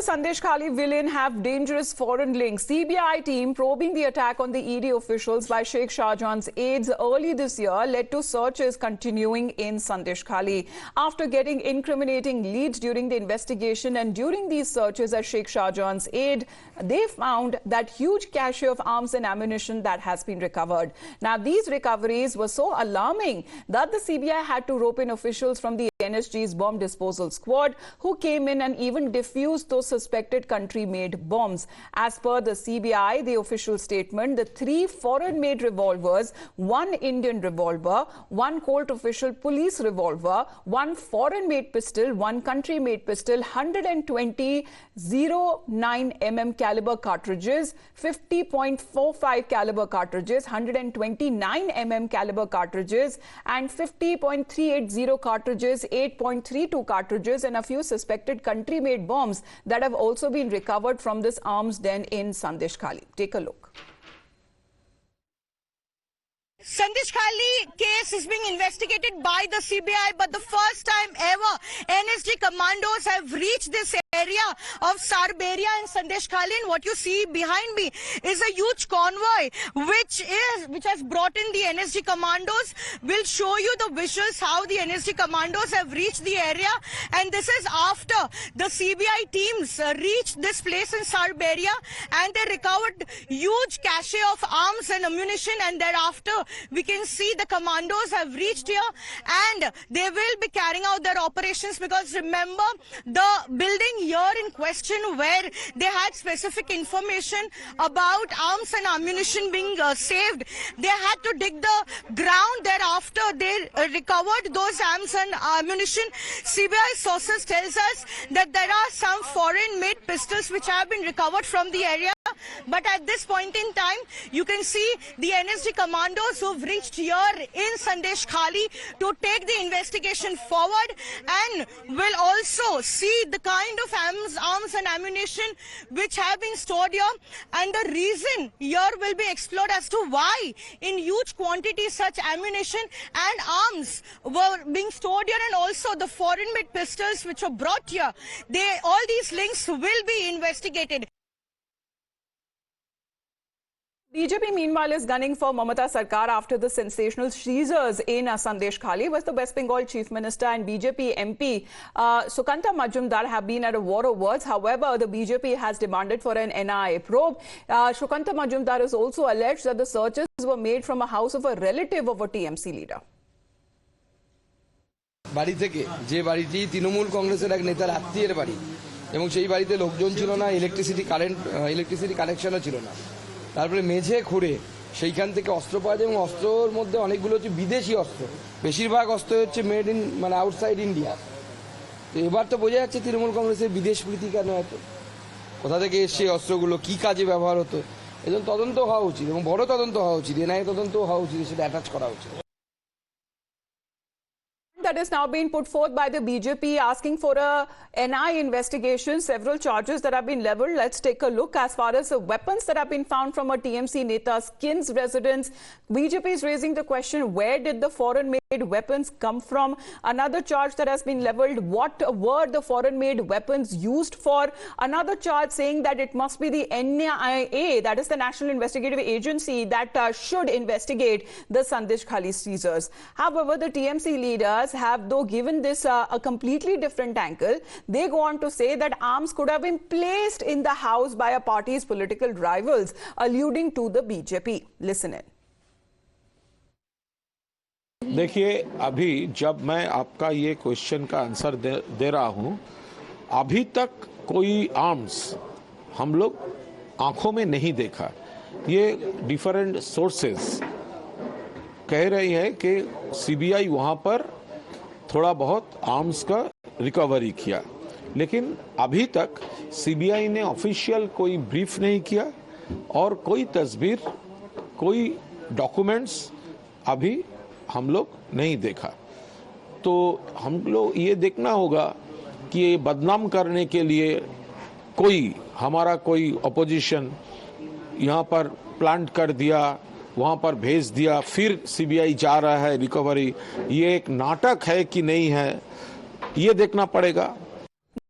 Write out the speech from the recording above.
Sandesh Khali villain have dangerous foreign links? CBI team probing the attack on the ED officials by Sheikh Shahjahan's aides early this year led to searches continuing in Sandesh Khali. After getting incriminating leads during the investigation and during these searches at Sheikh Shahjahan's aide, they found that huge cache of arms and ammunition that has been recovered. Now, these recoveries were so alarming that the CBI had to rope in officials from the NSG's bomb disposal squad, who came in and even defused those suspected country-made bombs. As per the CBI, the official statement, the 3 foreign-made revolvers, 1 Indian revolver, 1 Colt official police revolver, 1 foreign-made pistol, 1 country-made pistol, 120 .09mm caliber cartridges, 50.45 caliber cartridges, 129mm caliber cartridges, and 50.380 cartridges, 8.32 cartridges, and a few suspected country-made bombs that have also been recovered from this arms den in Sandesh Khali. Take a look. Sandesh Khali case is being investigated by the CBI, but the first time ever NSG commandos have reached this area of Sarberia and Sandesh Khali, and what you see behind me is a huge convoy which has brought in the NSG commandos. We'll show you the visuals how the NSG commandos have reached the area, and this is after the CBI teams reached this place in Sarberia and they recovered huge cache of arms and ammunition, and thereafter we can see the commandos have reached here and they will be carrying out their operations, because remember, the building here in question where they had specific information about arms and ammunition being saved, they had to dig the ground. Thereafter they recovered those arms and ammunition. CBI sources tells us that there are some foreign made pistols which have been recovered from the area. But at this point in time, you can see the NSG commandos who've reached here in Sandesh Khali to take the investigation forward, and will also see the kind of arms and ammunition which have been stored here. And the reason here will be explored as to why in huge quantities such ammunition and arms were being stored here, and also the foreign-made pistols which were brought here. All these links will be investigated. BJP, meanwhile, is gunning for Mamata Sarkar after the sensational seizures in Sandesh Khali. Was the West Bengal Chief Minister and BJP MP Sukanta Majumdar have been at a war of words. However, the BJP has demanded for an NIA probe. Sukanta Majumdar has also alleged that the searches were made from a house of a relative of a TMC leader. বাড়ি থেকে যে বাড়িটি তৃণমূল কংগ্রেসের এক নেতার আত্মীয়ের বাড়ি, এবং সেই বাড়িতে লোকজন ছিল না, ইলেকট্রিসিটি কানেকশনও ছিল না। তারপরে মেঝে খুঁড়ে সেইখান থেকে অস্ত্র পাওয়া যায়, এবং অস্ত্রর মধ্যে অনেকগুলো হচ্ছে বিদেশি অস্ত্র, বেশিরভাগ অস্ত্র হচ্ছে মেড ইন মানে আউটসাইড ইন্ডিয়া। তো এবার তো বোঝা যাচ্ছে তৃণমূল কংগ্রেসের বিদেশ প্রীতি কেন এত, কোথা থেকে এসছে অস্ত্রগুলো, কি কাজে ব্যবহার হতো। এজন্য তদন্ত হওয়া উচিত, এবং বড় তদন্ত হওয়া উচিত, এনআইএ তদন্ত হওয়া উচিত, সেটা অ্যাটাচ করা উচিত। That is now being put forth by the BJP, asking for a NIA investigation. Several charges that have been leveled. Let's take a look. As far as the weapons that have been found from a TMC Neta's Kin's residence, BJP is raising the question, where did the foreign-made weapons come from? Another charge that has been leveled, what were the foreign-made weapons used for? Another charge saying that it must be the NIA, that is the National Investigative Agency, that should investigate the Sandesh Khali seizures. However, the TMC leaders have, though, given this a completely different angle. They go on to say that arms could have been placed in the house by a party's political rivals, alluding to the BJP. Listen in. देखिए, अभी जब मैं आपका ये question का answer दे रहा हूँ, अभी तक कोई आर्म्स हम लोग आंखों में नहीं देखा। ये डिफरेंट सोर्सेस कह रही है कि सीबीआई वहाँ पर थोड़ा बहुत आर्म्स का रिकवरी किया, लेकिन अभी तक सीबीआई ने ऑफिशियल कोई ब्रीफ नहीं किया और कोई तस्वीर, कोई डॉक्यूमेंट्स अभी हम लोग नहीं देखा। तो हम लोग ये देखना होगा कि ये बदनाम करने के लिए हमारा कोई अपोजिशन यहाँ पर प्लांट कर दिया, वहाँ पर भेज दिया, फिर सीबीआई जा रहा है रिकवरी, ये एक नाटक है कि नहीं है, ये देखना पड़ेगा।